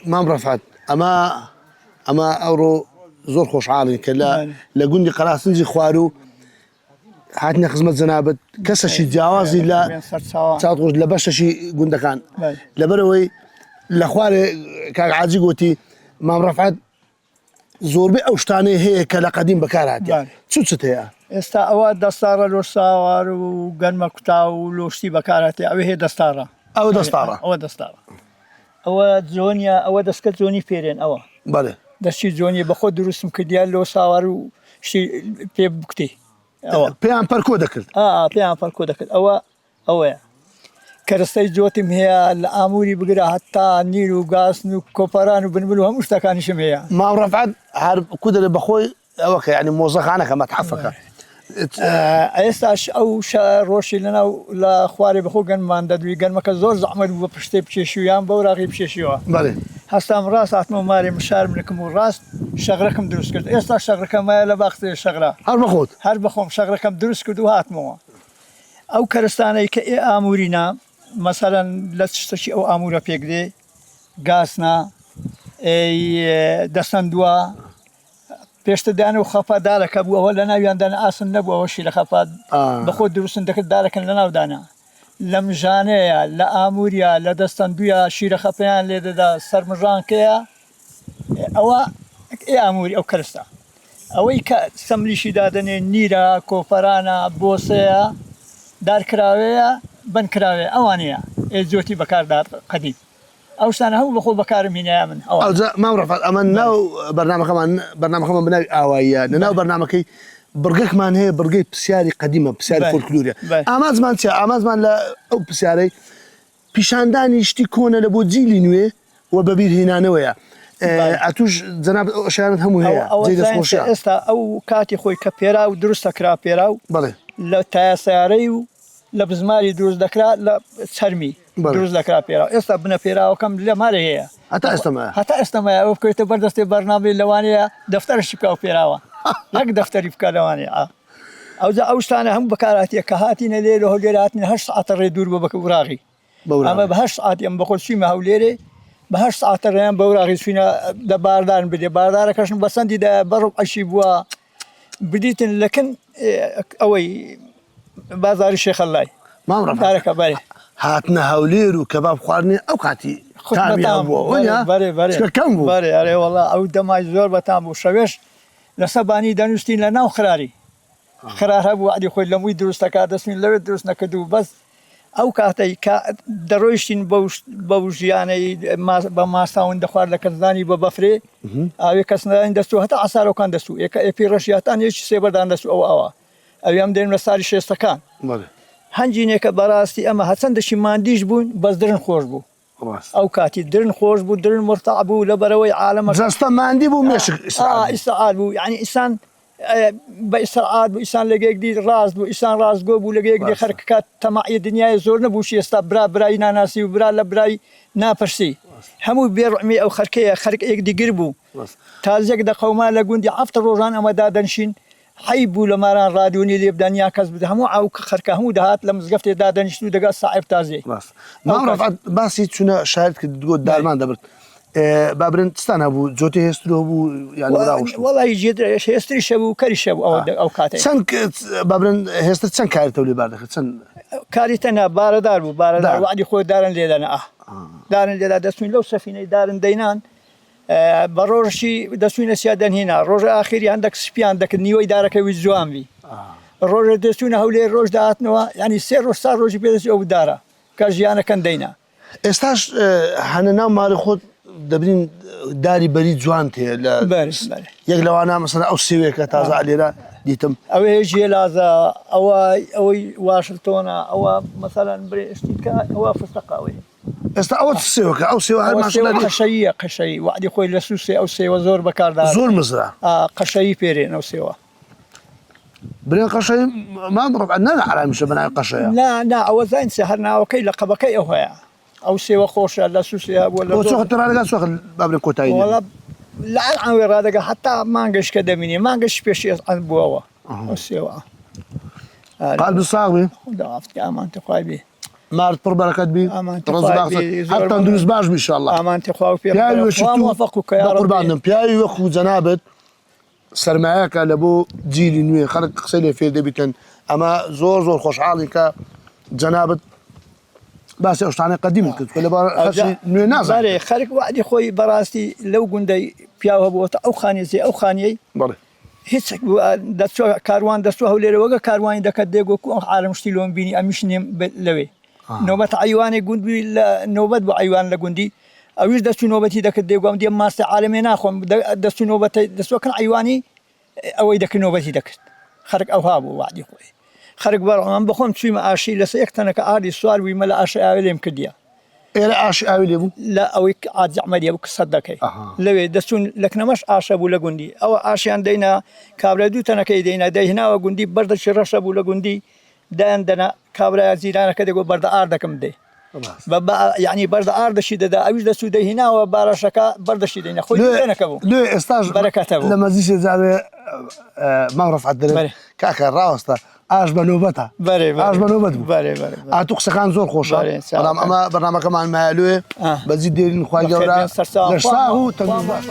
مام رفعت اما اورو زور خوش عالي كلا لقندي قراصنجي خوارو هاتنا خدمة زنابت كسر شي جوازي لا تاطور لبش شي قندا كان لبروي لاخواري كعاجي قوتي مام رفعت زور بي اوشتاني هي كلا قديم بكارات تشوت هي استا او دستاره لو ساوار وقن مكتاو لوشتي بكارات او هي دستاره او دستاره او زونيا او دسكت زوني فيرين او بله دشي زوني باخذ دروس مكديال لو ساوار شي في بكتي بيان باركو دكت بيان باركو دكت او كرستي جوتي هي الاموري بقرا حتى نيلو غاس نو كوبران وبنبلوها مشتكان شمية ما رفعت هرب كودر بخوي اوك يعني موظف انا كما تحفك ايستاش او روشي لنا لا خواري بخو كان ما ندوي كان ما كزور زعمل وبشتي بشيشيان بوراغي بشيشيوا بله هستام راسات ماري مشار منكم راس شغركم دروس كرت ايستا شغركم ما لا باخذ شغره هر بخوم شغركم دروس كدو هاتمو او كرستاني كي امورينا مثلا لا تشتشي او اموره بيقدي غاسنا اي دسندوا بيشت دانو خفا دارك ابو ولا ناوي عندنا اصل نبو وشي لخفا بخو دروس عندك دارك لنا ودانا لمجانيا لا اموريا لا دستندويا شيره خفيان لدا سرمجان كيا او اي اموري او كرستا او سملي شدادني نيرا كوفرانا بوسيا دار كراويا بن كراويا اوانيا زوتي بكار دار قديم او سنه هو بخو بكار من يامن او ما بعرف اما ناو برنامج كمان بناوي اوايا ناو برنامج برقك مان هي برقي بسياري قديمه بسياري فولكلوريا اما زمان لا او بسياري بيشانداني يشتي كونه لبو جيلي نوي وببير هنا نويا اتوش زناب شانت همو هي زي خوشا استا او كاتي خوي كبيرا ودرس كرا بيراو بله لا تاساري لبزماري دروز دكرا لا ترمي دروز دكرا بيراو استا بنا بيراو كم لا مالي هي حتى استمع او كنت بردست برنامج لوانيا دفتر الشكاو بيراو لك دفتري بكالواني او شتانا هم بكاراتي كهاتين ليل وهجراتني هش ساعه الردور بوراغي اما بهش ساعه ام بقول شي ما هوليري بهش ساعه الريان بوراغي فينا دباردان بدي باردار كشن بسندي دا برب اشي بوا بديت لكن اوي بازار الشيخ الله ما بعرف بارك بالي هاتنا هولير وكباب خوارني او كاتي تامي ابو بري كم بو بري والله او دماي زور بتامو شويش لسباني دانوستين لنا وخراري خرار ابو وعدي خوي لموي دروس تكادس من لو دروس نكدو بس او كاتي درويشين بوش يعني ما ساون دخار لكزاني ببفري او كسنا اندستو حتى عصارو كان دستو في رشياتان ايش سيبر داندستو او يام دين مساري شيستكان هنجيني كبراستي اما حسن دشي مانديش بون بس درن خوش بو او كاتي درن خوش بو درن مرتع بو لبروي عالم زاستا ما عندي بو مش اسعاد بو يعني انسان بإسرعات بإنسان لقيك دي راس بو إنسان راس جو بو لقيك دي خركات تماعي الدنيا زور نبوش يستا براي ناناسي وبرا لبراي نافرسي همو بيرعمي او خركيه خرك ايك دي قربو تازيك دا قوما لقون دي عفتر روزان اما دادنشين حيبو لماران راديوني اللي بدانيا كسب همو او خركه همو دهات لمزقفت دادنشتو دقا صعب تازي ما رفعت باسي تشنا شاهد تقول دارمان دبرت بابرن تستان ابو جوتي هسترو ابو يعني براوش والله يجي هستري شبو كري شبو او كاتي سن بابرن هستر سن كاري تولي باردخ سن كاري تنا باردار وعدي خو دارن ليدنا دارن ليدا دسمين لو سفينه دارن دينان برورشي دسوين سيادن هنا روج اخيري عندك سبي عندك نيو ادارك ويزوامي روج دسوين هولي روج داتنوا يعني سير روج صار روج بيدس او دارا كاجيانا كان دينا استاش حننا مال خود دبرين داري بريد جوانتي لا بارس يق لو انا مثلا او سيويك تازع علينا ديتم او يجي لازا او واشنطن او مثلا بريستيكا او فستقاوي استعوت السيوك او سيوك ما شاء الله قشي وعدي خوي لسوسي او سيوا زور بكار دار زور مزرعه قشي بيرين او سيوا برين قشي ما ضرب عندنا على مش بناء قشي لا او زين سهرنا وكي لقبكي او سيوا خوش لا سوسي ولا وسوق ترى لقى سوق باب الكوتاين والله لا عن وراده حتى ما نقش كدميني ما نقش بيش عن بوا او سيوا قلب الصاغبي ضعفت امان تقايبي مارت پڕ بەرەکەت بی هەر تەندروست باش بی ئینشاءالله ئامانتی خوا و پێ قوربانم پیاوی وەکو جەنابەت سەرمایەکە لە بۆ جیلی نوێ خەڵک قسەی لێ فێر دەبیتن ئەمە زۆر زۆر خۆشحاڵی کە جەنابەت باسی ئەو شتانەی قەدیمت کرد لەبەر خەڵکی نوێ نازانێ خەڵک وعدی خۆی بەڕاستی لەو گوندەی پیاوە بووەتە ئەو خانیزی ئەو خانیەی بەڵێ هیچ دەچوە کاروان دەستوە هەولێرەوەگە کاروانی دەکەت دێگوەکو ئەو عالم شتی لۆم بینی ئەمیش نێم لەوێ نۆبەت عیوانی گوندبی لە نۆبەت بۆ عیوان لە گوندی ئەویش دەستی نۆبەتی دەکرد دێگوام دێم ماستی عالمێ ناخۆم دەستی نۆبەتی دەستوەکەن عیوانی ئەوەی دەکرد نۆبەتی دەکرد خەرک ئەوها بوو وعدی خۆی خەرک بەڕەوان بخۆم چوویمە ئاشی لەسەر یەک تەنەکە ئاردی سوال ویمە لە ئاشی ئاوێ لێم کردیە ئێرە ئاشی ئاوی لێ بوو لە ئەوەی عاجز ئەحمەدیە بوو کە دەکەی لەوێ دەچوون لەکنەمەش ئاشە بوو لە گوندی ئەوە ئاشیان دەینا کابرا دوو تەنەکەی دەینا دەیهێناوە گوندی بەردەشی ڕەشە بوو لە گوندی دایان دەنا کابرا زیرانەکە دەگوت بەردە ئار دەکەم دێ یعنی بەردە ئار دەشی دەدا ئەویش دەچوو دەیهێناوە بارەشەکە بەردەشی دەینا خۆی دەنەکە بوو لێ ئێستاش بەرەکەتە بوو لە مەزیشێ جارێ مام ڕەفعەت دەرێت کاکە ڕاوەستە ئاش بە نۆبەتە ئاش بە نۆبەت بوو ئاتوو قسەکان زۆر خۆشە بەڵام ئەمە بەرنامەکەمان مایە لێ بەجی دێرین خوای گەورە لە ساغ و تەندروست باش